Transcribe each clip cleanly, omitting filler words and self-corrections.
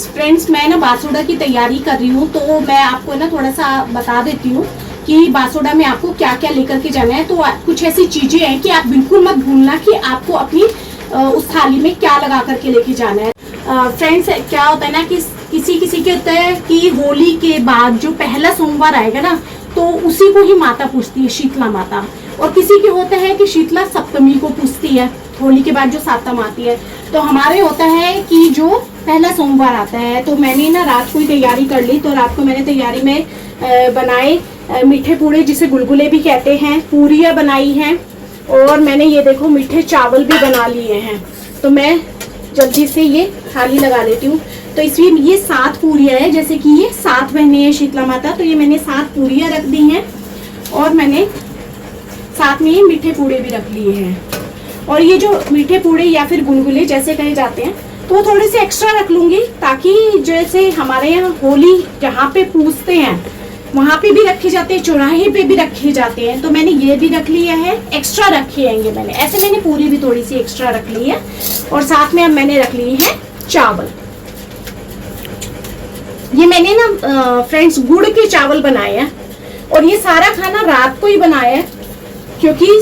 Friends मैं ना बासुड़ा की तैयारी कर रही हूँ, तो मैं आपको ना थोड़ा सा बता देती हूँ कि बासुड़ा में आपको क्या क्या लेकर के जाना है। तो कुछ ऐसी चीजें हैं कि आप बिल्कुल मत भूलना कि आपको अपनी उस थाली में क्या लगा करके लेके जाना है। फ्रेंड्स क्या होता है ना कि किसी के होता है कि होली के बाद जो पहला सोमवार आएगा ना, तो उसी को ही माता पूजती है, शीतला माता। और किसी के होता है कि शीतला सप्तमी को पूजती है, होली के बाद जो सातम आती है। तो हमारे होता है कि जो पहला सोमवार आता है, तो मैंने ना रात को ही तैयारी कर ली। तो रात को मैंने तैयारी में बनाए मीठे पूड़े, जिसे गुलगुले भी कहते हैं, पूरियाँ बनाई हैं, और मैंने ये देखो मीठे चावल भी बना लिए हैं। तो मैं जल्दी से ये थाली लगा लेती हूँ। तो इसमें ये 7 पूरियाँ है, जैसे कि ये 7 बहनें हैं शीतला माता, तो ये मैंने 7 पूरियाँ रख दी हैं, और मैंने साथ में ये मीठे पूड़े भी रख लिए हैं। और ये जो मीठे पूड़े या फिर गुलगुले जैसे कहे जाते हैं, तो वो थोड़े से एक्स्ट्रा रख लूँगी, ताकि जैसे हमारे यहाँ होली जहाँ पे पूजते हैं वहाँ पे भी रखे जाते हैं, चौराहे पे भी रखे जाते हैं। तो मैंने ये भी रख लिया है, एक्स्ट्रा रखे हैं ये मैंने, ऐसे मैंने पूरी भी थोड़ी सी एक्स्ट्रा रख ली है। और साथ में अब मैंने रख लिए हैं चावल। ये मैंने ना फ्रेंड्स गुड़ के चावल बनाए हैं, और ये सारा खाना रात को ही बनाया है, क्योंकि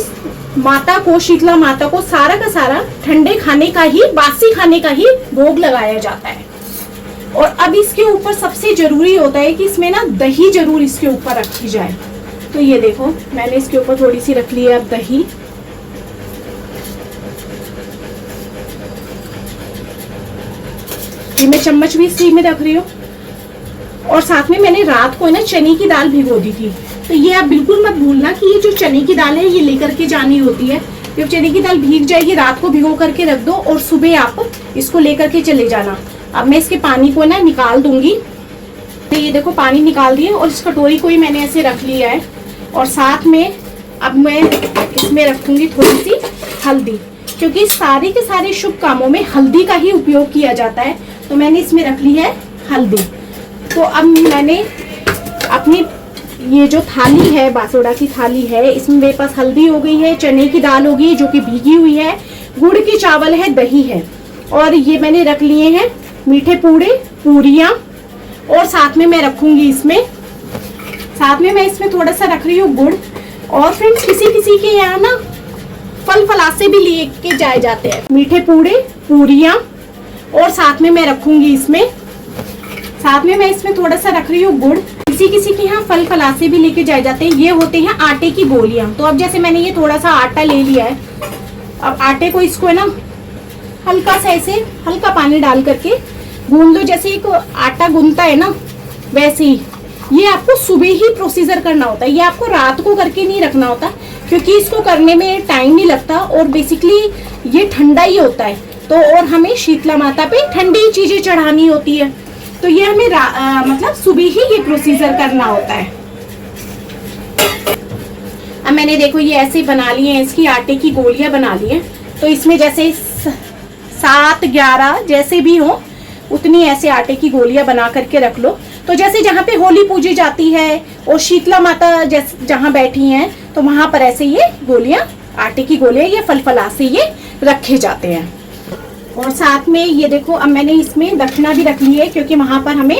माता को, शीतला माता को सारा का सारा ठंडे खाने का ही, बासी खाने का ही भोग लगाया जाता है। और अब इसके ऊपर सबसे जरूरी होता है कि इसमें ना दही जरूर इसके ऊपर रखी जाए। तो ये देखो मैंने इसके ऊपर थोड़ी सी रख ली है अब दही। ये मैं चम्मच भी इसी में रख रही हूँ। और साथ में मैंने रात को ना चने की दाल भिगो दी थी। तो ये आप बिल्कुल मत भूलना कि ये जो चने की दाल है ये लेकर के जानी होती है। जब चने की दाल भीग जाएगी, रात को भिगो करके रख दो, और सुबह आप इसको लेकर के चले जाना। अब मैं इसके पानी को ना निकाल दूंगी। तो ये देखो पानी निकाल दिया, और इस कटोरी को ही मैंने ऐसे रख लिया है। और साथ में अब मैं इसमें रखूंगी थोड़ी सी हल्दी, क्योंकि सारे के सारे शुभ कामों में हल्दी का ही उपयोग किया जाता है। तो मैंने इसमें रख ली है हल्दी। तो अब मैंने अपनी ये जो थाली है, बासुड़ा की थाली है, इसमें मेरे पास हल्दी हो गई है, चने की दाल हो गई जो कि भीगी हुई है, गुड़ के चावल है, दही है, और ये मैंने रख लिए हैं मीठे पूड़े, पूरियाँ। और साथ में मैं रखूंगी इसमें, साथ में मैं इसमें थोड़ा सा रख रही हूँ गुड़। और फ्रेंड्स किसी के यहाँ ना फल फलासे भी लेके जाए जाते हैं, मीठे पूड़े, पूरियाँ। और साथ में मैं रखूंगी इसमें, साथ में मैं इसमें थोड़ा सा रख रही हूँ गुड़। किसी के यहाँ फल फलासे भी लेके जाए जाते हैं। ये होते हैं आटे की गोलियां। तो अब जैसे मैंने ये थोड़ा सा आटा ले लिया है, अब आटे को इसको है ना हल्का सा ऐसे हल्का पानी डाल करके गूंद लो। जैसे एक आटा गूंदता है ना, वैसे ही ये आपको सुबह ही प्रोसीजर करना होता है। ये आपको रात को करके नहीं रखना होता, क्योंकि इसको करने में टाइम नहीं लगता, और बेसिकली ये ठंडा ही होता है। तो और हमें शीतला माता पे ठंडी चीजें चढ़ानी होती है, तो ये हमें मतलब सुबह ही ये प्रोसीजर करना होता है। अब मैंने देखो ये ऐसे बना लिए हैं, इसकी आटे की गोलियां बना ली हैं। तो इसमें जैसे 7, 11 जैसे भी हो, उतनी ऐसे आटे की गोलियां बना करके रख लो। तो जैसे जहाँ पे होली पूजी जाती है और शीतला माता जहाँ बैठी हैं, तो वहां पर ऐसे ये गोलियां, आटे की गोलियां, ये फल फलासे ये रखे जाते हैं। और साथ में ये देखो अब मैंने इसमें दक्षिणा भी रख ली है, क्योंकि वहां पर हमें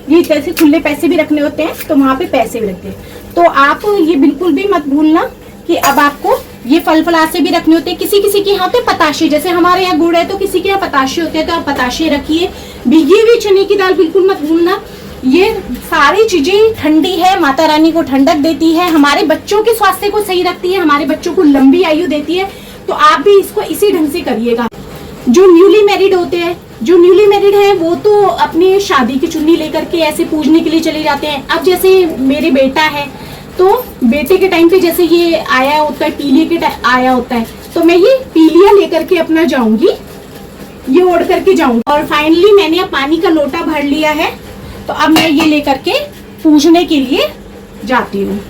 ये जैसे खुले पैसे भी रखने होते हैं, तो वहां पे पैसे भी रखते हैं। तो आप ये बिल्कुल भी मत भूलना कि अब आपको ये फल फलासे भी रखने होते हैं। किसी के यहाँ होते पताशे, जैसे हमारे यहाँ गुड़ है तो किसी के यहाँ पताशे होते हैं, तो आप पताशे रखिए। भीगी हुई चने की दाल बिल्कुल मत भूलना। ये सारी चीजें ठंडी है, माता रानी को ठंडक देती है, हमारे बच्चों के स्वास्थ्य को सही रखती है, हमारे बच्चों को लंबी आयु देती है। तो आप भी इसको इसी ढंग से करिएगा। जो न्यूली मैरिड होते हैं, जो न्यूली मैरिड है, वो तो अपनी शादी की चुन्नी लेकर के ऐसे पूजने के लिए चले जाते हैं। अब जैसे मेरे बेटा है, तो बेटे के टाइम पे जैसे ये आया होता है, पीलिए के आया होता है, तो मैं ये पीलिया लेकर के अपना जाऊंगी, ये ओढ़ करके जाऊंगी। और फाइनली मैंने अब पानी का लोटा भर लिया है, तो अब मैं ये लेकर के पूजने के लिए जाती हूँ।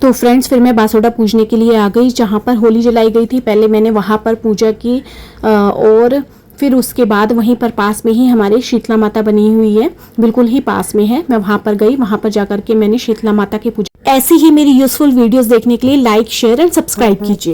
तो फ्रेंड्स फिर मैं बासुड़ा पूजने के लिए आ गई, जहाँ पर होली जलाई गई थी। पहले मैंने वहाँ पर पूजा की, और फिर उसके बाद वहीं पर पास में ही हमारे शीतला माता बनी हुई है, बिल्कुल ही पास में है। मैं वहाँ पर गई, वहाँ पर जाकर के मैंने शीतला माता की पूजा। ऐसी ही मेरी यूजफुल वीडियोस देखने के लिए लाइक, शेयर एंड सब्सक्राइब कीजिए।